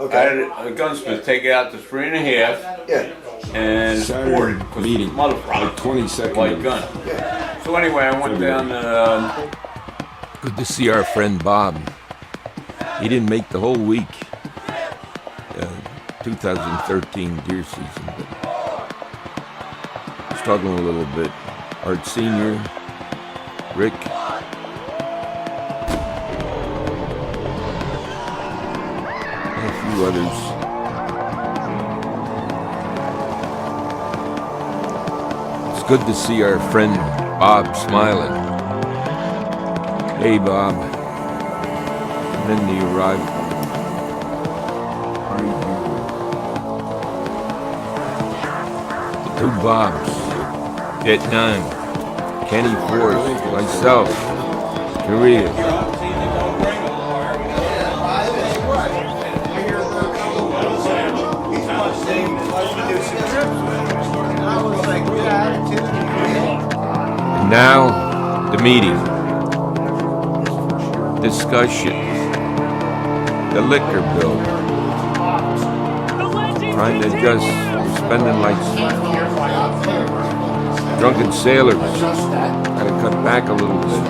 Okay. I had a gunsmith take it out to 3.5 Yeah. and support it. Saturday meeting, like 22nd. Light gun. Yeah. So anyway, I went down to, Good to see our friend Bob. He didn't make the whole week. 2013 deer season, but struggling a little bit. Art Sr., Rick. And a few others. It's good to see our friend Bob smiling. Hey, Bob. And then the arrival. The two Bobs. Jet 9. Kenny Forrest. Myself. Korea. And now, the meeting. Discussion. The liquor bill. Trying to adjust. We're spending like drunken sailors. Gotta cut back a little bit.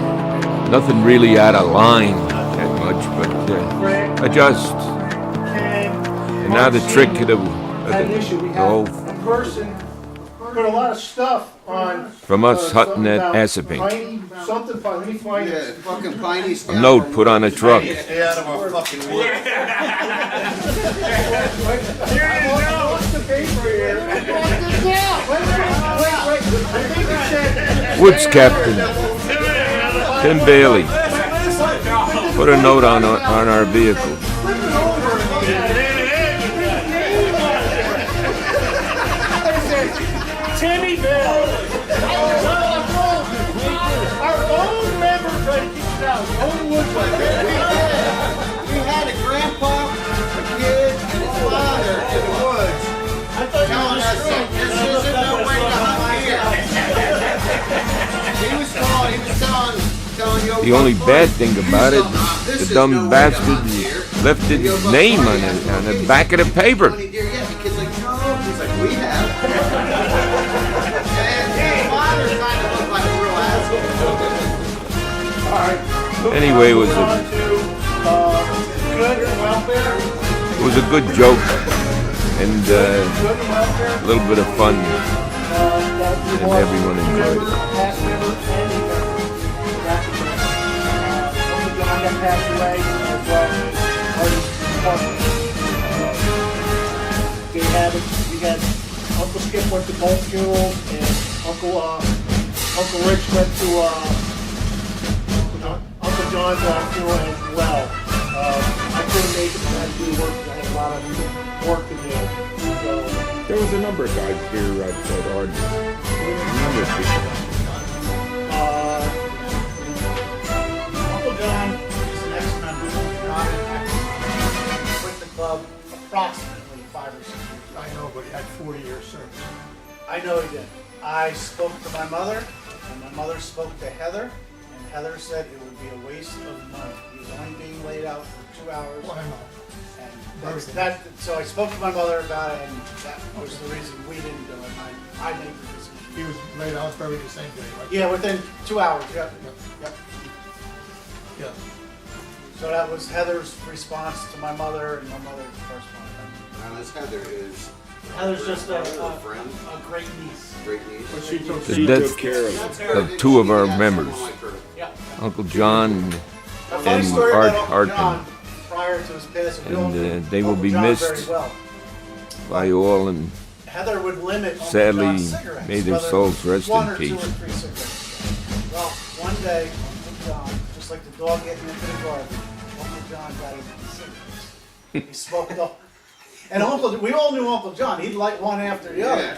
Nothing really out of line that much, but adjust. And now the trick of the whole put a lot of stuff on. from us hunting at Assupink. Something fun. Let me find it. Fucking piney stuff. A note put on a truck. Stay out of our fucking way. What's the paper here? Wait. I think it said. Woods Captain Tim Bailey put a note on our vehicle. Timmy Bill. Our own member tried to keep it out. Own Woodward. We had a grandpa, a kid, and his father in the woods telling us that this isn't no way to hunt deer. He was telling you. The only bad thing about it, the dumb bastard left his name on the back of the paper. The kid's like, no. He's like, we have. And his father kind of looked like a real asshole. Anyway, it was a good joke and a little bit of fun, and everyone enjoyed it. Passed away as well. We had Uncle Skip went to both funerals, and Uncle Rich went to Uncle John's funeral as well. I couldn't make it because I had to do work. I had a lot of work to do. So, There was a number of guys here at Ard. A number of people. Uncle John is an ex-member, not an ex. With the club approximately 5 or 6 years. I know, but he had 40 years service. I know he did. I spoke to my mother, and my mother spoke to Heather, and Heather said it would be a waste of money. He was only being laid out for 2 hours. Well, I know. And so I spoke to my mother about it, and that was the reason we didn't do it. I made the decision. He was laid out buried the same day, right? Yeah, within 2 hours. Yep. Yeah. So that was Heather's response to my mother, and my mother's first one. Now this Heather is Heather's just a friend, great niece. great niece. But she took death care of it. of two of our members, Yeah. Uncle John A funny and story Art about Uncle Hartman, John prior to his passing. We and all knew they will Uncle be John missed very well. by all, and Heather would limit Uncle sadly, John's cigarettes, may their whether souls rest one in or peace. 2 or 3 cigarettes. Well, one day, Uncle John, just like the dog getting into the garbage, Uncle John got into the cigarettes. He smoked all. And we all knew Uncle John. He'd light one after the other.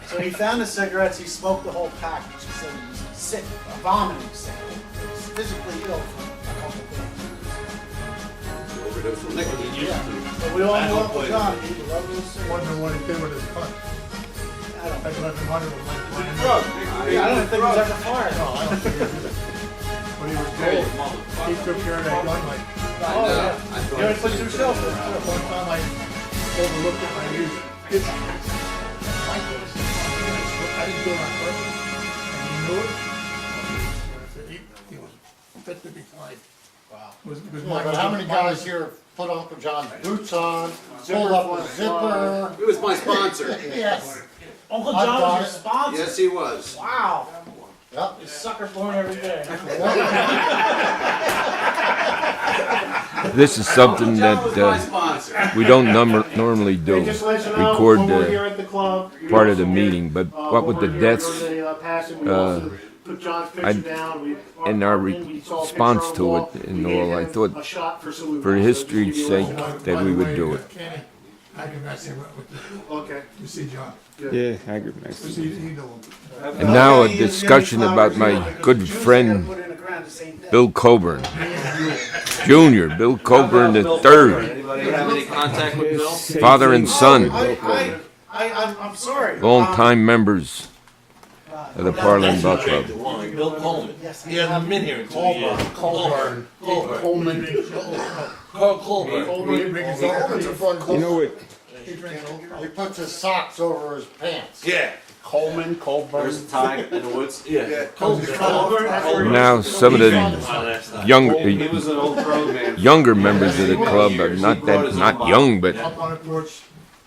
So he found the cigarettes. He smoked the whole package. He said he was sick, vomiting sick. He was physically ill for a couple of days. Yeah. But we all knew Uncle John. He loved his cigarettes. Wondering what he did with his punt. I That's what I've been wondering. don't think he was ever fired. No, I don't think he was either. But he was good. He took care of that gun like Oh, yeah. You already put 2 shelves in. One time I overlooked it, I used his my place. I didn't do it on purpose, and he knew it. He was fit to be fined. Wow. It was Yeah, but how many guys here put Uncle John's boots on, pulled up a zipper? He was my sponsor. Yes. Uncle I've John got was it. your sponsor? Yes, he was. Wow. Yep. You sucker born every day. This is something John was my that sponsor. we don't normally do, Just let you know, record when we're here the at the club, we part of the also get, meeting, but what with the when we're here deaths during the, passing, we also put John's picture I- down. We, and our we saw a response picture to on the it wall. and We gave all, I him thought a shot for salute. for So history's just give you a sake little- that we would do it. Kenny, I can mess him up with the, Okay. you see John. Yeah, I could mess You it. see, he knew him. And now a Okay, you discussion flowers about here, my because good the Jews friend gotta put in the ground the same day. Bill Coburn, Jr., Bill Coburn III, Anybody have any contact with Bill? father and son, I'm sorry. long-time members of the Parlin Buck Club. Bill Coleman. Yes, He hasn't been here in 2 years. Colburn. Coleman. Carl Colburn. You know what? He puts his socks over his pants. Yeah. Coleman, Colburn. There's a tie in the woods. Yeah. Colburn. Now some of the He was an old road man. younger members of the club are not young, but Up on the porch.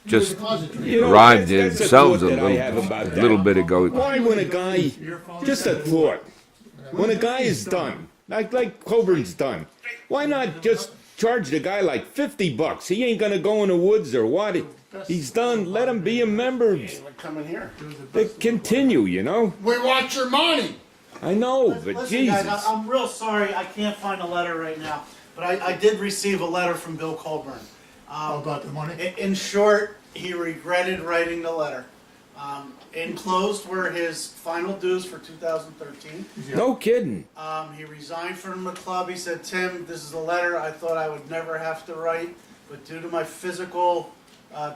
just You know, arrived that's a themselves thought a that I have about that. little bit ago. Why when a guy, just a thought, when a guy is done, like Coburn's done, why not just charge the guy like $50? He ain't gonna go in the woods or what. He's done, let him be a member. Come in here. They continue, you know? We want your money. I know, but Listen, guys, Jesus. I'm real sorry. I can't find a letter right now, but I did receive a letter from Bill Colburn. How about the money? In short, he regretted writing the letter. Enclosed were his final dues for 2013. No kidding. He resigned from the club. He said, Tim, this is a letter I thought I would never have to write, but due to my physical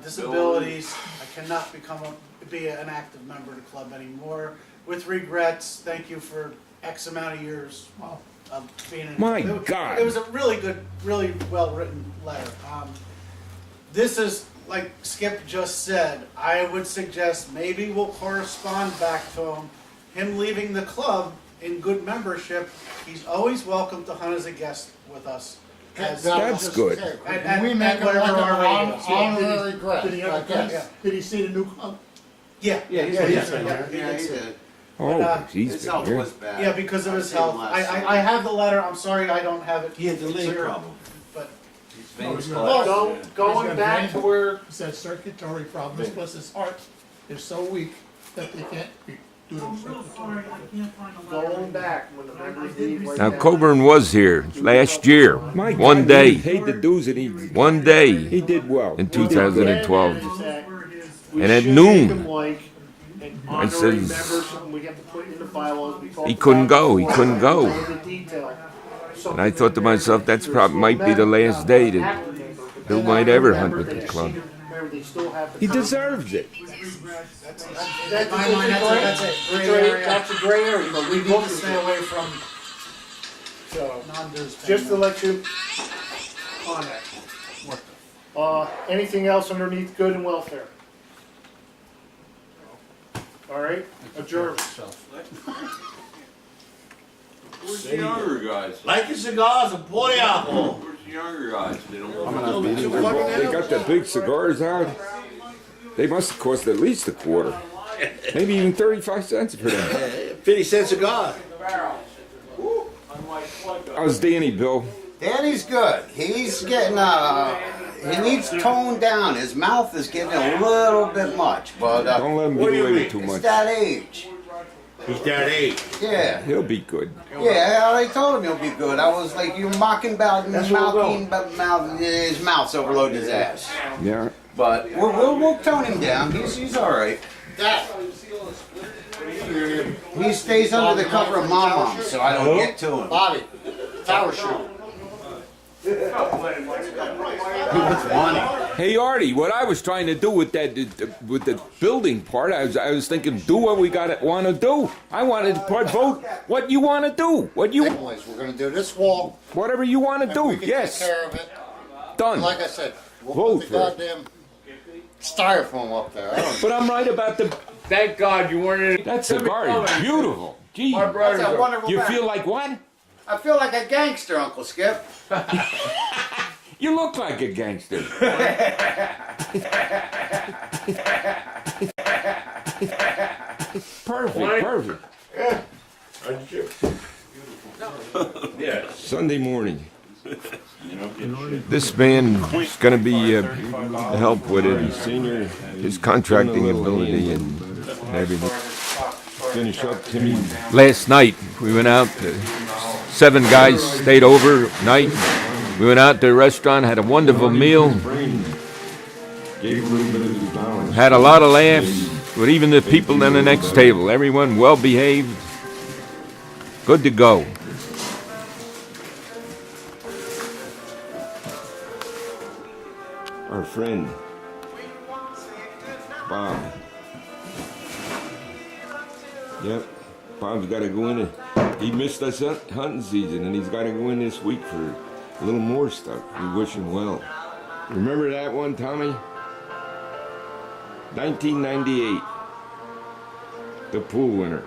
disabilities, I cannot be an active member of the club anymore. With regrets, thank you for X amount of years of being in My it. God. It was a really good, really well-written letter. This is, like Skip just said, I would suggest maybe we'll correspond back to him leaving the club in good membership. He's always welcome to hunt as a guest with us. That's good. And We make it like whatever our an rate is. honorary grant. Did he ever like this. come? Did he see the new club? Yeah, Yeah, yeah, he yeah. did. Oh, he's His been health here. was bad. Yeah, because of I've his seen him health. last summer. I have the letter. I'm sorry I don't have it. He had the leg clear, problem. But His veins Well, collapsed. Going back to where He said circulatory problems, plus his heart is so weak that they can't do I'm the real circulatory. sorry I can't find a letter. going back when the members leave. like Now that. Coburn was here last year, My God, one He day, paid the dues and he one day did well. in He did good. 2012. We And at should noon, make him like an I honorary says- member, something we have to put in the bylaws. We talked He couldn't about go, he before. couldn't go. All the detail. And I thought to myself, that's probably might be the last day that Bill might ever hunt with the club. Remember, they still have the He deserves it. In my mind, that's it. Gray area. That's a gray area, but we We need need to to stay away from So, non-dues. just to let you on that. Anything else underneath good and welfare? All right, adjourn. Where's the younger guys? Like your cigars and pour the alcohol. Where's the younger guys? They don't They got the big cigars out. They must have cost at least a quarter. Maybe even 35 cents for them. 50 cent cigar. How's Danny, Bill? Danny's good. He's getting, he needs toned down. His mouth is getting a little bit much, but Don't let him What get do you away mean? with too it's much. that age. He's that age. Yeah. He'll be good. Yeah, I already told him he'll be good. I was like, you're mocking about That's where we're mouthing, but his mouth's overloaded his ass. Yeah. But we'll tone him down. He's all right. He stays under the cover of Mom, so I don't get to him. Bobby, tower shoot. He was wanting. Hey Artie, what I was trying to do with that, with the building part, I was thinking, do what we want to do. I wanted to vote what you want to do. Anyways, we're gonna do this wall. Whatever you want to And do. we can Yes, take care of it. done. Like I said, we'll Vote put for the it. goddamn styrofoam up there. I don't But I'm right about the. Thank God you weren't in. That cigar is beautiful. Gee, My brother's That's a a- wonderful you bag. feel like what? I feel like a gangster, Uncle Skip. You look like a gangster. Perfect. Sunday morning. This man is going to be help with it. His contracting ability and everything. Finish up Timmy. Last night we went out. 7 guys stayed over night. We went out to a restaurant, had a wonderful meal, Gave a little bit of his balance. had a lot of laughs with even the people in the next table. Everyone well behaved. Good to go. Our friend, Bob. Yep, Bob's got to go in. He missed us hunting season, and he's got to go in this week for a little more stuff. We wish him well. Remember that one, Tommy? 1998. The pool winner.